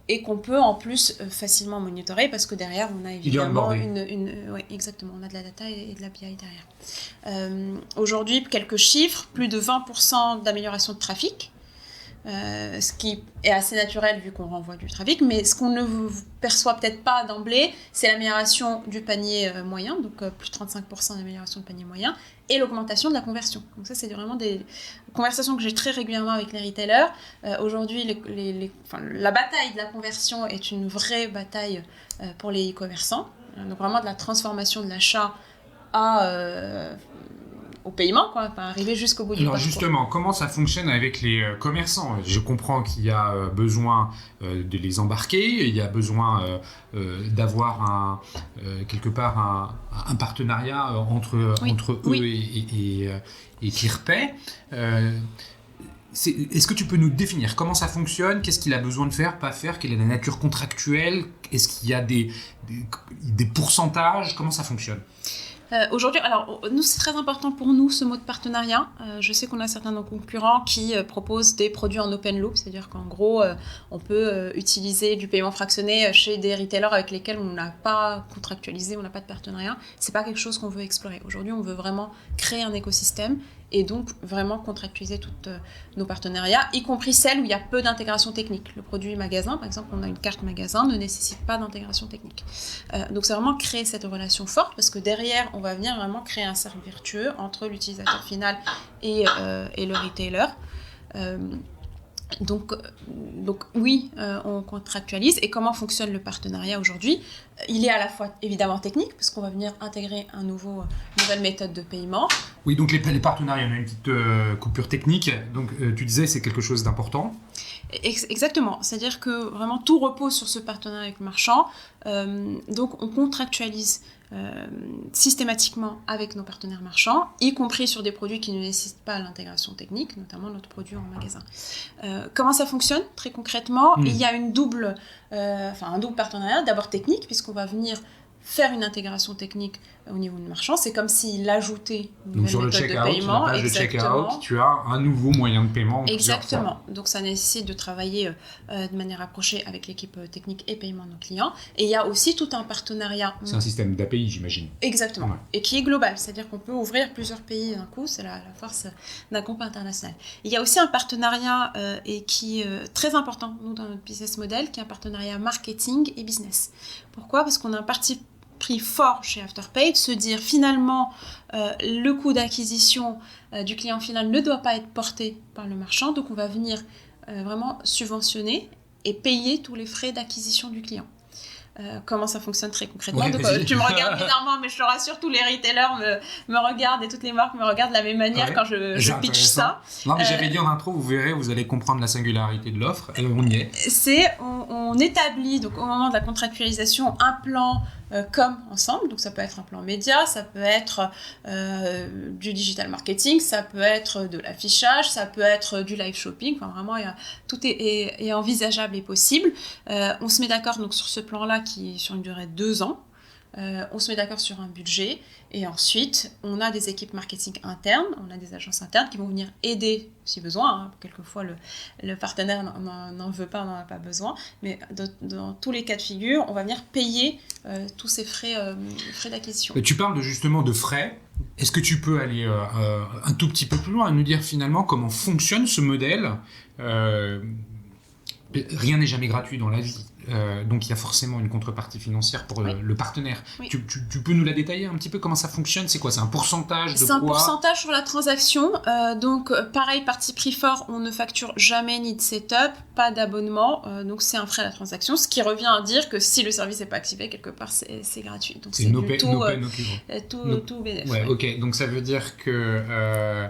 et qu'on peut en plus facilement monitorer, parce que derrière, on a évidemment exactement, on a de la data et de la BI derrière. Aujourd'hui, quelques chiffres, plus de 20% d'amélioration de trafic, ce qui est assez naturel vu qu'on renvoie du trafic, mais ce qu'on ne perçoit peut-être pas d'emblée, c'est l'amélioration du panier moyen, donc plus de 35% d'amélioration de panier moyen, et l'augmentation de la conversion. Donc ça, c'est vraiment des conversations que j'ai très régulièrement avec les retailers. Aujourd'hui, la bataille de la conversion est une vraie bataille pour les e-commerçants, donc vraiment de la transformation de l'achat au paiement, quoi, arriver jusqu'au bout du parcours. Alors justement, comment ça fonctionne avec les commerçants ? Je comprends qu'il y a besoin de les embarquer, il y a besoin d'avoir quelque part un partenariat entre eux et ClearPay. Est-ce que tu peux nous définir comment ça fonctionne ? Qu'est-ce qu'il a besoin de faire, pas faire ? Quelle est la nature contractuelle ? Est-ce qu'il y a des pourcentages ? Comment ça fonctionne ? Aujourd'hui, alors nous c'est très important pour nous ce mot de partenariat. Je sais qu'on a certains de nos concurrents qui proposent des produits en open loop, c'est-à-dire qu'en gros on peut utiliser du paiement fractionné chez des retailers avec lesquels on n'a pas contractualisé, on n'a pas de partenariat. C'est pas quelque chose qu'on veut explorer. Aujourd'hui, on veut vraiment créer un écosystème et donc vraiment contractualiser toutes nos partenariats, y compris celles où il y a peu d'intégration technique. Le produit magasin, par exemple, on a une carte magasin, ne nécessite pas d'intégration technique. Donc c'est vraiment créer cette relation forte, parce que derrière, on va venir vraiment créer un cercle vertueux entre l'utilisateur final et le retailer. Donc oui, on contractualise. Et comment fonctionne le partenariat aujourd'hui ? Il est à la fois évidemment technique, parce qu'on va venir intégrer une nouvelle méthode de paiement. Oui, donc les partenariats, on a une petite coupure technique. Donc tu disais c'est quelque chose d'important. Exactement, c'est-à-dire que vraiment tout repose sur ce partenariat avec le marchand. Donc on contractualise systématiquement avec nos partenaires marchands, y compris sur des produits qui ne nécessitent pas l'intégration technique, notamment notre produit en magasin. Comment ça fonctionne très concrètement ? Il y a un double partenariat, d'abord technique, puisqu'on va venir faire une intégration technique au niveau du marchand. C'est comme s'il ajoutait une nouvelle méthode de paiement. Sur la page de checkout, tu as un nouveau moyen de paiement. Exactement. Donc ça nécessite de travailler de manière approchée avec l'équipe technique et paiement de nos clients. Et il y a aussi tout un partenariat. C'est un système d'API, j'imagine. Exactement. Ouais. Et qui est global. C'est-à-dire qu'on peut ouvrir plusieurs pays d'un coup. C'est la force d'un groupe international. Il y a aussi un partenariat et qui est très important, nous, dans notre business model, qui est un partenariat marketing et business. Pourquoi ? Parce qu'on a un parti pris fort chez Afterpay de se dire finalement le coût d'acquisition du client final ne doit pas être porté par le marchand, donc on va venir vraiment subventionner et payer tous les frais d'acquisition du client. Comment ça fonctionne très concrètement. Ouais, donc, tu me regardes bizarrement, mais je te rassure, tous les retailers me regardent et toutes les marques me regardent de la même manière quand je pitch ça. Non, mais j'avais dit en intro, vous verrez, vous allez comprendre la singularité de l'offre, et on y est. On établit donc, au moment de la contractualisation un plan com ensemble, donc ça peut être un plan média, ça peut être du digital marketing, ça peut être de l'affichage, ça peut être du live shopping, enfin vraiment tout est envisageable et possible. On se met d'accord donc sur ce plan-là qui est sur une durée de 2 ans. On se met d'accord sur un budget et ensuite on a des équipes marketing internes, on a des agences internes qui vont venir aider si besoin. Quelquefois le partenaire n'en veut pas, n'en a pas besoin, mais dans tous les cas de figure, on va venir payer tous ces frais d'acquisition. Tu parles justement de frais. Est-ce que tu peux aller un tout petit peu plus loin et nous dire finalement comment fonctionne ce modèle ? Rien n'est jamais gratuit dans la vie. donc il y a forcément une contrepartie financière pour le partenaire. Oui. Tu peux nous la détailler un petit peu, comment ça fonctionne? C'est quoi? C'est un pourcentage de quoi? C'est un pourcentage sur la transaction. Donc pareil, parti pris fort, on ne facture jamais ni de setup, pas d'abonnement. Donc c'est un frais à la transaction, ce qui revient à dire que si le service n'est pas activé, quelque part c'est gratuit. Donc c'est tout bénéfice. Ouais, ok, donc ça veut dire que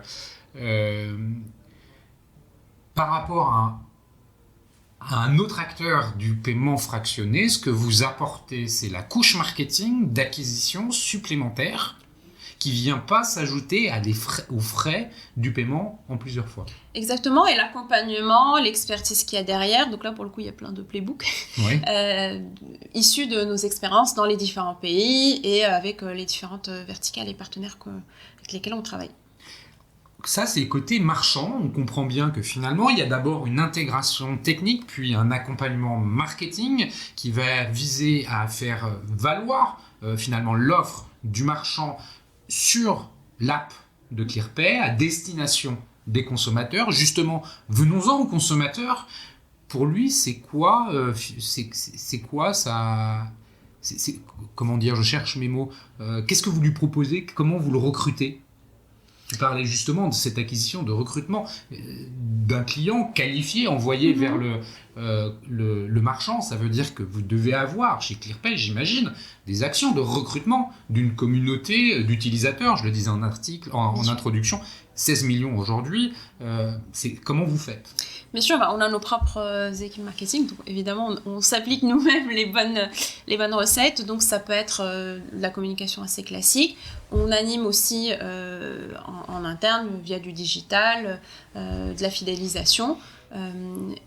par rapport à un autre acteur du paiement fractionné, ce que vous apportez, c'est la couche marketing d'acquisition supplémentaire qui ne vient pas s'ajouter aux frais du paiement en plusieurs fois. Exactement, et l'accompagnement, l'expertise qu'il y a derrière. Donc là, pour le coup, il y a plein de playbooks issus de nos expériences dans les différents pays et avec les différentes verticales et partenaires avec lesquels on travaille. Ça, c'est côté marchand. On comprend bien que finalement, il y a d'abord une intégration technique, puis un accompagnement marketing qui va viser à faire valoir finalement l'offre du marchand sur l'app de ClearPay à destination des consommateurs. Justement, venons-en aux consommateurs. Pour lui, c'est quoi ça? Comment dire? Je cherche mes mots. Qu'est-ce que vous lui proposez? Comment vous le recrutez? Tu parlais justement de cette acquisition, de recrutement d'un client qualifié, envoyé vers le marchand. Ça veut dire que vous devez avoir chez ClearPay, j'imagine, des actions de recrutement d'une communauté d'utilisateurs. Je le disais en article, en introduction, 16 millions aujourd'hui. Comment vous faites? Bien sûr, on a nos propres équipes marketing, donc évidemment on s'applique nous-mêmes les bonnes recettes, donc ça peut être de la communication assez classique. On anime aussi en interne via du digital, de la fidélisation.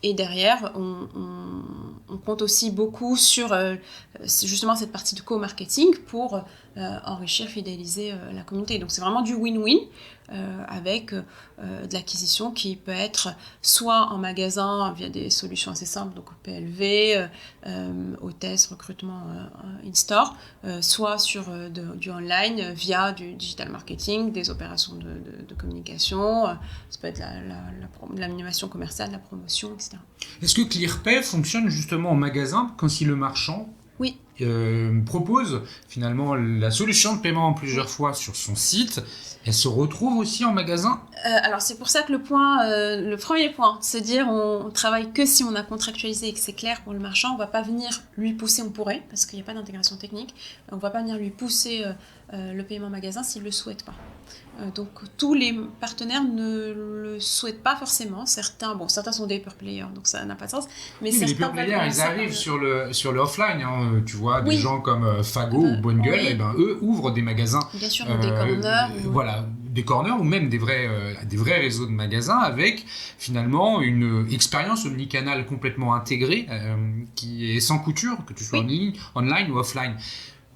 Et derrière, on compte aussi beaucoup sur justement cette partie de co-marketing pour enrichir, fidéliser la communauté. Donc c'est vraiment du win-win avec de l'acquisition qui peut être soit en magasin via des solutions assez simples, donc PLV, hôtesse, recrutement in-store, soit sur du online via du digital marketing, des opérations de communication, ça peut être l'animation commerciale, la promotion, etc. Est-ce que ClearPay fonctionne justement en magasin quand si le marchand propose finalement la solution de paiement en plusieurs fois sur son site? Elle se retrouve aussi en magasin? Alors c'est pour ça que le premier point, se dire on travaille que si on a contractualisé et que c'est clair pour le marchand, on ne va pas venir lui pousser, on pourrait, parce qu'il n'y a pas d'intégration technique, on ne va pas venir lui pousser le paiement magasin s'il ne le souhaite pas. Donc tous les partenaires ne le souhaitent pas forcément. Certains sont des pure players, donc ça n'a pas de sens. Mais les pure players, ils arrivent sur le offline. Hein. Tu vois, des gens comme Fago ou Bonne Gueule, eux ouvrent des magasins. Bien sûr, des corners. Voilà, des corners ou même des vrais réseaux de magasins avec finalement une expérience omnicanal complètement intégrée qui est sans couture, que tu sois en ligne, online ou offline.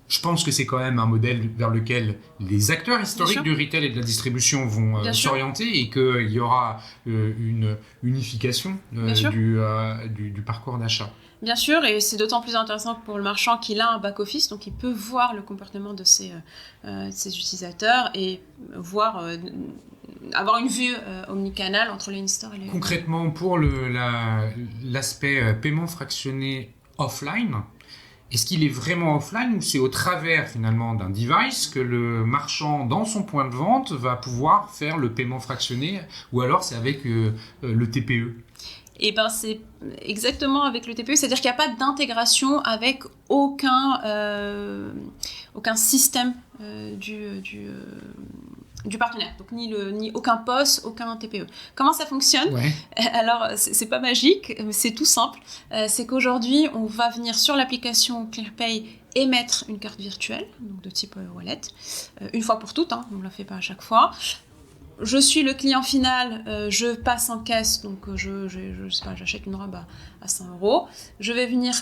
Je pense que c'est quand même un modèle vers lequel les acteurs historiques du retail et de la distribution vont s'orienter et qu'il y aura une unification du parcours d'achat. Bien sûr, et c'est d'autant plus intéressant pour le marchand qu'il a un back-office, donc il peut voir le comportement de ses utilisateurs et avoir une vue omnicanal entre les in-store et les... Concrètement, pour l'aspect paiement fractionné offline, est-ce qu'il est vraiment offline ou c'est au travers finalement d'un device que le marchand dans son point de vente va pouvoir faire le paiement fractionné ou alors c'est avec le TPE? Et c'est exactement avec le TPE, c'est-à-dire qu'il n'y a pas d'intégration avec aucun système du partenaire, donc ni aucun POS, aucun TPE. Comment ça fonctionne? Alors, c'est pas magique, c'est tout simple. C'est qu'aujourd'hui, on va venir sur l'application ClearPay émettre une carte virtuelle, donc de type wallet, une fois pour toutes, on ne la fait pas à chaque fois. Je suis le client final, je passe en caisse, donc je sais pas, j'achète une robe à 100 €. Je vais venir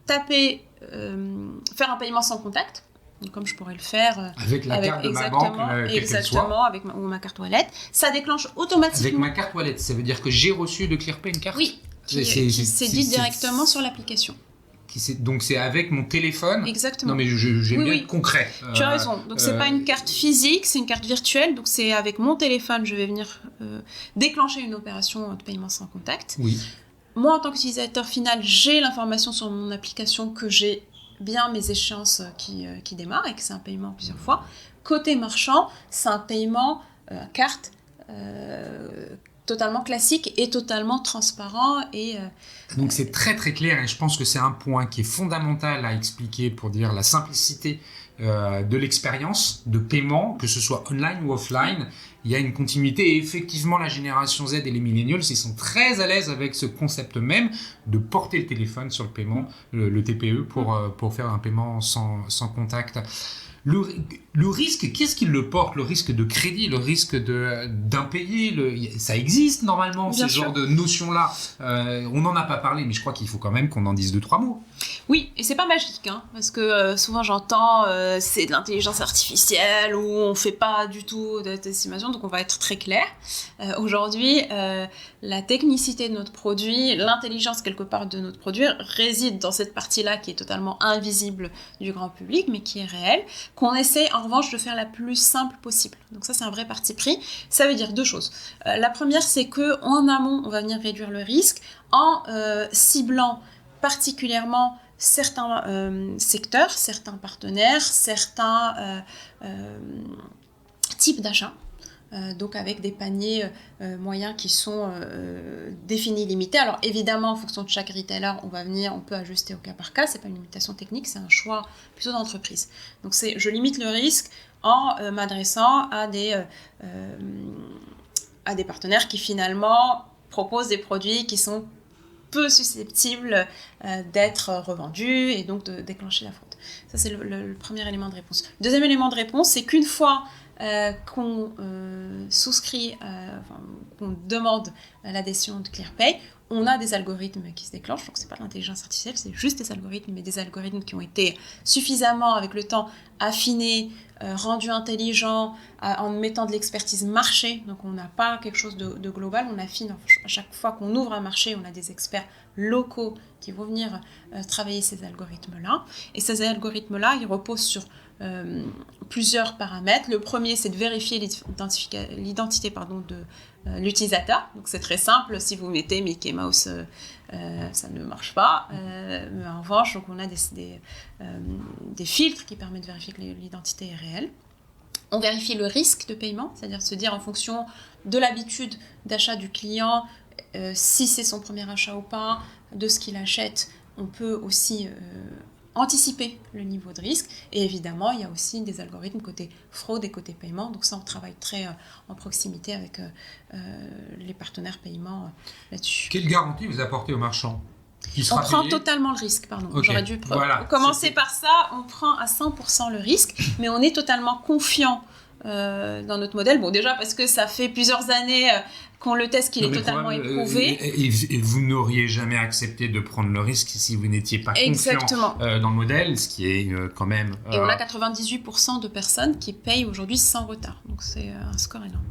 taper, faire un paiement sans contact. Comme je pourrais le faire avec la carte de ma banque, exactement, avec ma carte wallet, ça déclenche automatiquement. Avec ma carte wallet, ça veut dire que j'ai reçu de ClearPay une carte? Oui, qui dit directement sur l'application. Donc c'est avec mon téléphone? Exactement. Non mais j'aime bien être concret. Tu as raison. Donc c'est pas une carte physique, c'est une carte virtuelle. Donc c'est avec mon téléphone, je vais venir déclencher une opération de paiement sans contact. Oui. moi, en tant qu'utilisateur final, j'ai l'information sur mon application que j'ai bien mes échéances qui démarrent et que c'est un paiement plusieurs fois. Côté marchand, c'est un paiement carte totalement classique et totalement transparent. Donc c'est très très clair et je pense que c'est un point qui est fondamental à expliquer pour dire la simplicité de l'expérience de paiement, que ce soit online ou offline. Il y a une continuité et effectivement la génération Z et les millennials, ils sont très à l'aise avec ce concept même de porter le téléphone sur le paiement, le TPE pour faire un paiement sans contact. Le risque, qu'est-ce qui le porte? Le risque de crédit, le risque d'impayé, ça existe normalement, Bien ce sûr. genre de notion-là. On n'en a pas parlé, mais je crois qu'il faut quand même qu'on en dise 2-3 mots. Oui, et c'est pas magique, hein, parce que souvent j'entends c'est de l'intelligence artificielle ou on fait pas du tout d'estimation, donc on va être très clair. Aujourd'hui, la technicité de notre produit, l'intelligence quelque part de notre produit réside dans cette partie-là qui est totalement invisible du grand public, mais qui est réelle, qu'on essaie en revanche de faire la plus simple possible. Donc ça, c'est un vrai parti pris. Ça veut dire deux choses. La première, c'est qu'en amont, on va venir réduire le risque en ciblant particulièrement certains secteurs, certains partenaires, certains types d'achats. Donc avec des paniers moyens qui sont définis, limités. Alors évidemment, en fonction de chaque retailer, on peut ajuster au cas par cas. C'est pas une limitation technique, c'est un choix plutôt d'entreprise. Donc je limite le risque en m'adressant à des partenaires qui finalement proposent des produits qui sont peu susceptibles d'être revendus et donc de déclencher la fraude. Ça, c'est le premier élément de réponse. Le deuxième élément de réponse, c'est qu'une fois qu'on souscrit, qu'on demande l'adhésion de ClearPay, on a des algorithmes qui se déclenchent. Donc, ce n'est pas de l'intelligence artificielle, c'est juste des algorithmes, mais des algorithmes qui ont été suffisamment, avec le temps, affinés, rendus intelligents, en mettant de l'expertise marché. Donc, on n'a pas quelque chose de global. On affine à chaque fois qu'on ouvre un marché, on a des experts locaux qui vont venir travailler ces algorithmes-là. Et ces algorithmes-là, ils reposent sur plusieurs paramètres. Le premier, c'est de vérifier l'identité de l'utilisateur. Donc c'est très simple, si vous mettez Mickey Mouse, ça ne marche pas. Mais en revanche, donc on a des filtres qui permettent de vérifier que l'identité est réelle. On vérifie le risque de paiement, c'est-à-dire se dire en fonction de l'habitude d'achat du client, si c'est son premier achat ou pas, de ce qu'il achète, on peut aussi anticiper le niveau de risque. Et évidemment, il y a aussi des algorithmes côté fraude et côté paiement. Donc ça, on travaille très en proximité avec les partenaires paiement là-dessus. Quelle garantie vous apportez aux marchands? On prend totalement le risque, pardon. Okay. J'aurais dû commencer par ça. On prend à 100% le risque, mais on est totalement confiant dans notre modèle. Bon, déjà parce que ça fait plusieurs années qu'on le teste, qu'il est totalement éprouvé. Et vous n'auriez jamais accepté de prendre le risque si vous n'étiez pas confiant dans le modèle, ce qui est quand même... Et on a 98% de personnes qui payent aujourd'hui sans retard. Donc c'est un score énorme.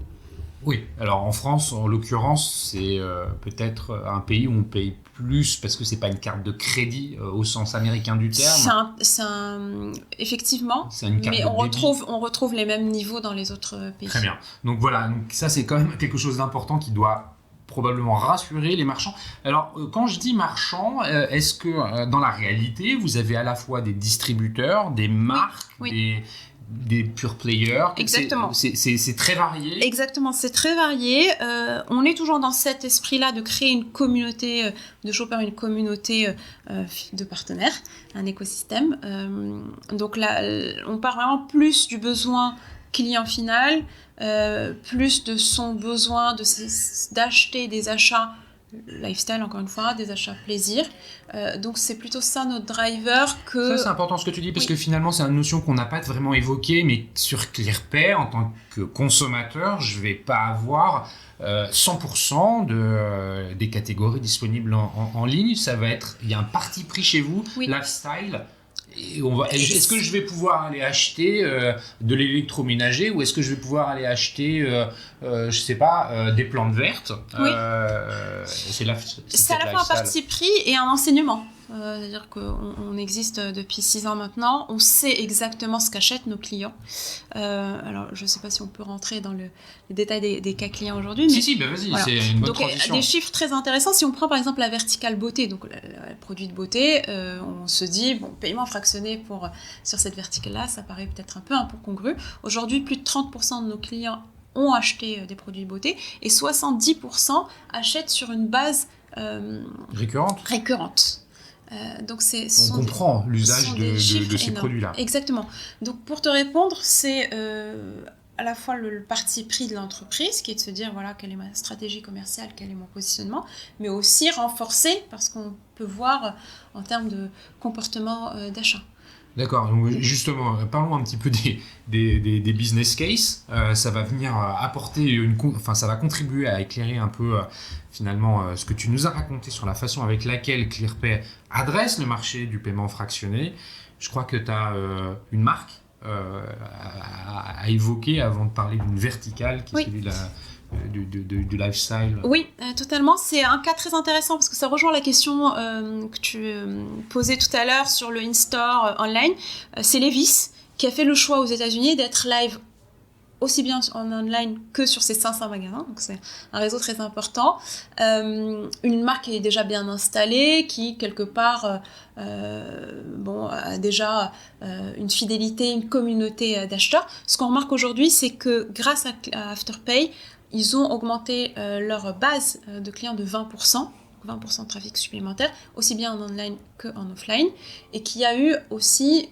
Oui, alors en France, en l'occurrence, c'est peut-être un pays où on paye plus parce que c'est pas une carte de crédit au sens américain du terme. Effectivement, c'est une carte mais de on retrouve les mêmes niveaux dans les autres pays. Très bien. Donc voilà, ça c'est quand même quelque chose d'important qui doit probablement rassurer les marchands. Alors, quand je dis marchands, est-ce que dans la réalité, vous avez à la fois des distributeurs, des marques, des pure players? Exactement. C'est très varié. Exactement, c'est très varié. On est toujours dans cet esprit-là de créer une communauté de shoppers, une communauté de partenaires, un écosystème. Donc là, on part vraiment plus du besoin client final, plus de son besoin d'acheter des achats lifestyle, encore une fois, des achats plaisir. Donc c'est plutôt ça notre driver. Ça c'est important ce que tu dis, parce que finalement c'est une notion qu'on n'a pas vraiment évoquée, mais sur ClearPay, en tant que consommateur, je ne vais pas avoir 100% des catégories disponibles en ligne. Ça va être, il y a un parti pris chez vous, lifestyle. Est-ce que je vais pouvoir aller acheter de l'électroménager, ou est-ce que je vais pouvoir aller acheter des plantes vertes? C'est à la fois un parti pris et un enseignement. c'est-à-dire qu'on existe depuis 6 ans maintenant, on sait exactement ce qu'achètent nos clients. Alors, je ne sais pas si on peut rentrer dans les détails des cas clients aujourd'hui. Mais si, vas-y, voilà. C'est une bonne transition. Des chiffres très intéressants, si on prend par exemple la verticale beauté, donc le produit de beauté, on se dit, paiement fractionné sur cette verticale-là, ça paraît peut-être un peu incongru. Aujourd'hui, plus de 30% de nos clients ont acheté des produits de beauté et 70% achètent sur une base récurrente. Donc on comprend l'usage de ces produits-là. Exactement. Donc pour te répondre, c'est à la fois le parti pris de l'entreprise, qui est de se dire voilà, quelle est ma stratégie commerciale, quel est mon positionnement, mais aussi renforcer parce qu'on peut voir en termes de comportement d'achat. D'accord, donc justement, parlons un petit peu des business cases. Ça va venir apporter ça va contribuer à éclairer un peu finalement ce que tu nous as raconté sur la façon avec laquelle ClearPay adresse le marché du paiement fractionné. Je crois que tu as une marque à évoquer avant de parler d'une verticale qui est celui du lifestyle. Oui, totalement. C'est un cas très intéressant parce que ça rejoint la question que tu posais tout à l'heure sur le in-store online. C'est Levi's qui a fait le choix aux États-Unis d'être live aussi bien en online que sur ses 500 magasins. Donc c'est un réseau très important. Une marque qui est déjà bien installée, qui quelque part a déjà une fidélité, une communauté d'acheteurs. Ce qu'on remarque aujourd'hui, c'est que grâce à Afterpay, ils ont augmenté leur base de clients de 20%. 20% de trafic supplémentaire, aussi bien en online qu'en offline, et qu'il y a eu aussi,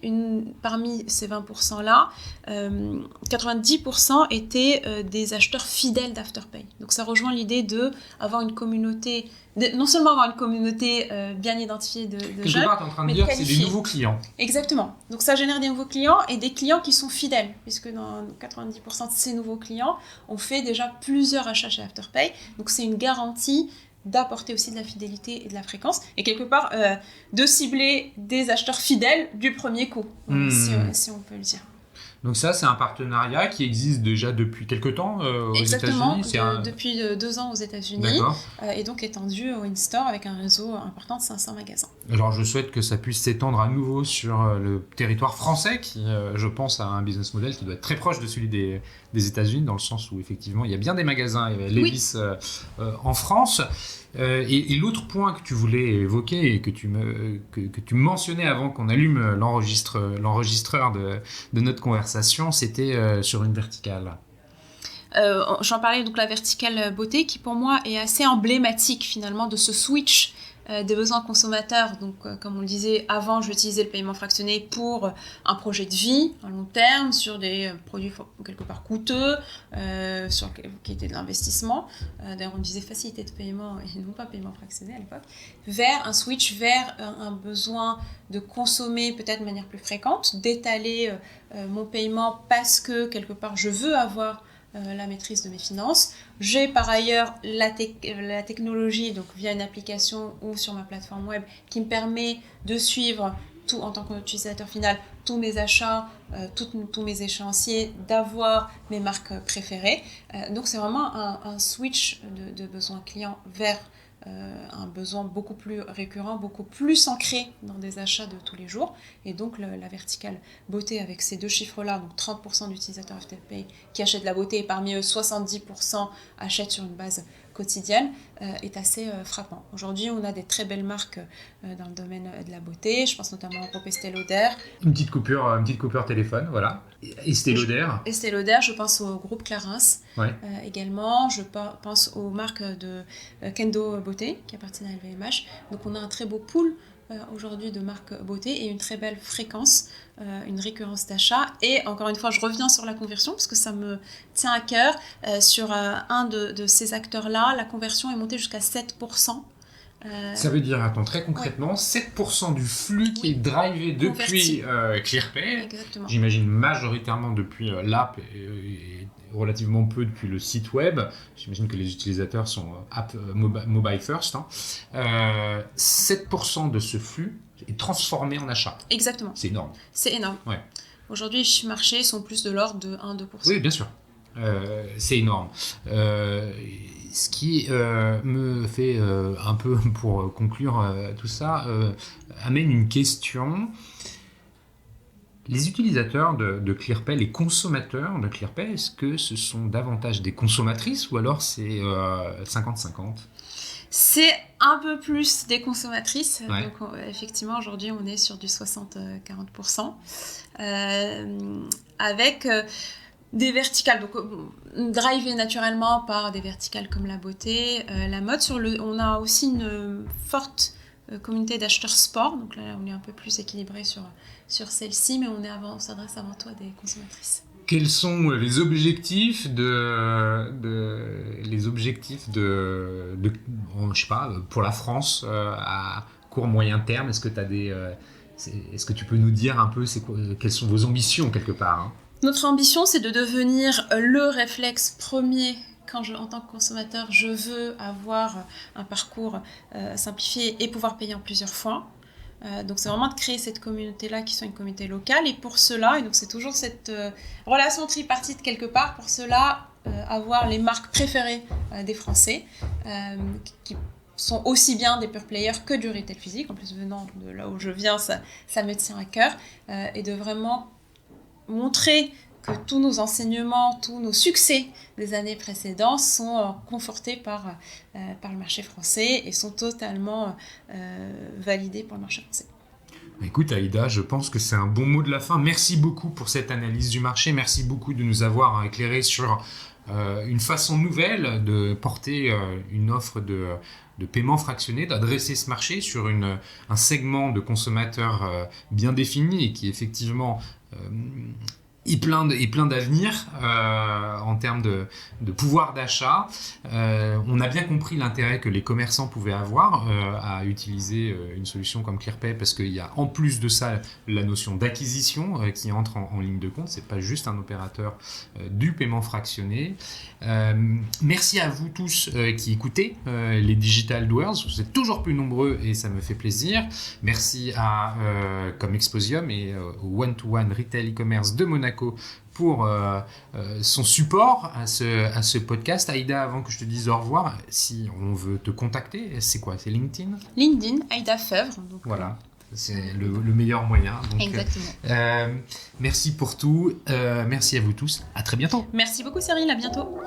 parmi ces 20%-là, 90% étaient des acheteurs fidèles d'Afterpay. Donc ça rejoint l'idée d'avoir une communauté, non seulement avoir une communauté bien identifiée de jeunes, quelque part, tu es en train de dire que c'est des nouveaux clients. Exactement. Donc ça génère des nouveaux clients et des clients qui sont fidèles, puisque dans 90% de ces nouveaux clients, on fait déjà plusieurs achats chez Afterpay. Donc c'est une garantie d'apporter aussi de la fidélité et de la fréquence, et quelque part de cibler des acheteurs fidèles du premier coup, si on peut le dire. Donc ça, c'est un partenariat qui existe déjà depuis quelques temps aux États-Unis. Exactement, depuis 2 ans aux États-Unis, et donc étendu au in-store avec un réseau important de 500 magasins. Alors je souhaite que ça puisse s'étendre à nouveau sur le territoire français, qui je pense a un business model qui doit être très proche de celui des États-Unis, dans le sens où effectivement il y a bien des magasins Levi's en France. Et l'autre point que tu voulais évoquer et que tu mentionnais avant qu'on allume l'enregistreur de notre conversation, c'était sur une verticale. J'en parlais, donc la verticale beauté, qui pour moi est assez emblématique finalement de ce switch des besoins consommateurs. Donc comme on le disait avant, j'utilisais le paiement fractionné pour un projet de vie à long terme, sur des produits quelque part coûteux, qui étaient de l'investissement. D'ailleurs on disait facilité de paiement et non pas paiement fractionné à l'époque, vers un switch vers un besoin de consommer peut-être de manière plus fréquente, d'étaler mon paiement parce que quelque part je veux avoir la maîtrise de mes finances. J'ai par ailleurs la technologie, donc via une application ou sur ma plateforme web, qui me permet de suivre tout en tant qu'utilisateur final, tous mes achats, tous mes échéanciers, d'avoir mes marques préférées. Donc c'est vraiment un switch de besoin client vers un besoin beaucoup plus récurrent, beaucoup plus ancré dans des achats de tous les jours. Et donc la verticale beauté avec ces deux chiffres-là, donc 30% d'utilisateurs Afterpay qui achètent de la beauté et parmi eux 70% achètent sur une base quotidienne, est assez frappant. Aujourd'hui, on a des très belles marques dans le domaine de la beauté. Je pense notamment au groupe Estée Lauder. Une petite coupure téléphone, voilà. Estée Lauder. Estée Lauder, je pense au groupe Clarins également. Je pense aux marques de Kendo Beauté qui appartiennent à LVMH. Donc on a un très beau pool aujourd'hui de marques beauté et une très belle fréquence, une récurrence d'achat. Et encore une fois, je reviens sur la conversion parce que ça me tient à cœur. Sur un de ces acteurs-là, la conversion est montée jusqu'à 7%. Ça veut dire, attends, très concrètement, 7% du flux qui est drivé depuis ClearPay. Exactement. J'imagine majoritairement depuis l'app et relativement peu depuis le site web. J'imagine que les utilisateurs sont mobile first. 7% de ce flux est transformé en achat. Exactement. C'est énorme. C'est énorme. Ouais. Aujourd'hui, les chiffres marchés sont plus de l'ordre de 1-2%. Oui, bien sûr. C'est énorme. Ce qui me fait un peu, pour conclure tout ça, amène une question. Les utilisateurs de ClearPay, les consommateurs de ClearPay, est-ce que ce sont davantage des consommatrices ou alors c'est 50-50 ? C'est un peu plus des consommatrices. Ouais. Donc, effectivement, aujourd'hui, on est sur du 60-40%. Avec des verticales. Donc, drivé naturellement par des verticales comme la beauté, la mode. On a aussi une forte communauté d'acheteurs sport. Donc là, on est un peu plus équilibré sur celle-ci, mais on s'adresse avant tout à des consommatrices. Quels sont les objectifs je sais pas, pour la France à court moyen terme? Est-ce que tu peux nous dire un peu quelles sont vos ambitions quelque part, hein? Notre ambition, c'est de devenir le réflexe premier quand en tant que consommateur, je veux avoir un parcours simplifié et pouvoir payer en plusieurs fois. Donc c'est vraiment de créer cette communauté-là qui soit une communauté locale, et pour cela, et donc c'est toujours cette relation tripartite quelque part, pour cela avoir les marques préférées des Français qui sont aussi bien des pure players que du retail physique. En plus, venant de là où je viens, ça me tient à cœur, et de vraiment montrer que tous nos enseignements, tous nos succès des années précédentes sont confortés par le marché français et sont totalement validés pour le marché français. Écoute Aïda, je pense que c'est un bon mot de la fin. Merci beaucoup pour cette analyse du marché. Merci beaucoup de nous avoir éclairé sur une façon nouvelle de porter une offre de paiement fractionné, d'adresser ce marché sur un segment de consommateurs bien défini et qui effectivement est plein d'avenir en termes de pouvoir d'achat. On a bien compris l'intérêt que les commerçants pouvaient avoir à utiliser une solution comme ClearPay, parce qu'il y a en plus de ça la notion d'acquisition qui entre en ligne de compte. C'est pas juste un opérateur du paiement fractionné. Merci à vous tous qui écoutez les Digital Doers. Vous êtes toujours plus nombreux et ça me fait plaisir. Merci à comme Exposium et au One-to-One Retail e-commerce de Monaco pour son support à ce podcast. Aïda, avant que je te dise au revoir, si on veut te contacter, c'est quoi? C'est LinkedIn? LinkedIn, Aïda Fèvre. Donc, voilà. C'est le meilleur moyen. Donc, exactement. Merci pour tout. Merci à vous tous. À très bientôt. Merci beaucoup Cyril, à bientôt.